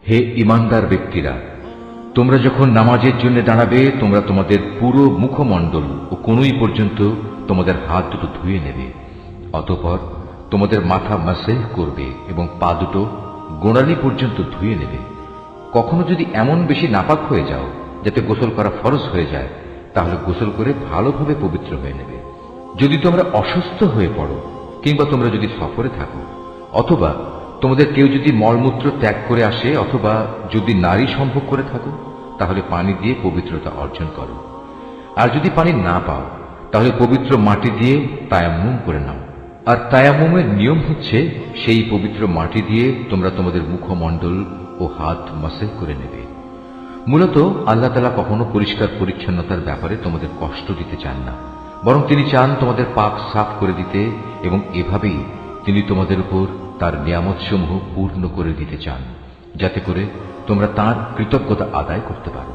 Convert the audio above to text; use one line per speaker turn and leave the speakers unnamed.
হে ঈমানদার ব্যক্তিরা, তোমরা যখন নামাজের জন্য দাঁড়াবে, তোমরা তোমাদের পুরো মুখমণ্ডল ও কনুই পর্যন্ত তোমাদের হাত দুটো ধুয়ে নেবে। অতঃপর তোমাদের মাথা মাসেহ করবে এবং পা দুটো গোড়ালি পর্যন্ত ধুয়ে নেবে। কখনো যদি এমন বেশি নাপাক হয়ে যাও যাতে গোসল করা ফরজ হয়ে যায়, তাহলে গোসল করে ভালোভাবে পবিত্র হয়ে নেবে। যদি তোমরা অসুস্থ হয়ে পড়ো কিংবা তোমরা যদি সফরে থাকো, অথবা তোমাদের কেউ যদি মলমূত্র ত্যাগ করে আসে, অথবা যদি নারী সম্ভোগ করে থাকো, তাহলে পানি দিয়ে পবিত্রতা অর্জন করো। আর যদি পানি না পাও, তাহলে পবিত্র মাটি দিয়ে তায়াম্মুম করে নাও। আর তায়াম্মুমের নিয়ম হচ্ছে, সেই পবিত্র মাটি দিয়ে তোমরা তোমাদের মুখমণ্ডল ও হাত মাসেহ করে নেবে। মূলত আল্লাহ তাআলা কখনো পরিষ্কার পরিচ্ছন্নতার ব্যাপারে তোমাদের কষ্ট দিতে চান না, বরং তিনি চান তোমাদের পাক সাফ করে দিতে, এবং এভাবেই তিনি তোমাদের উপর তার নিয়ামতসমূহ পূর্ণ করে দিতে চান, যাতে করে তোমরা তাঁর কৃতজ্ঞতা আদায় করতে পারো।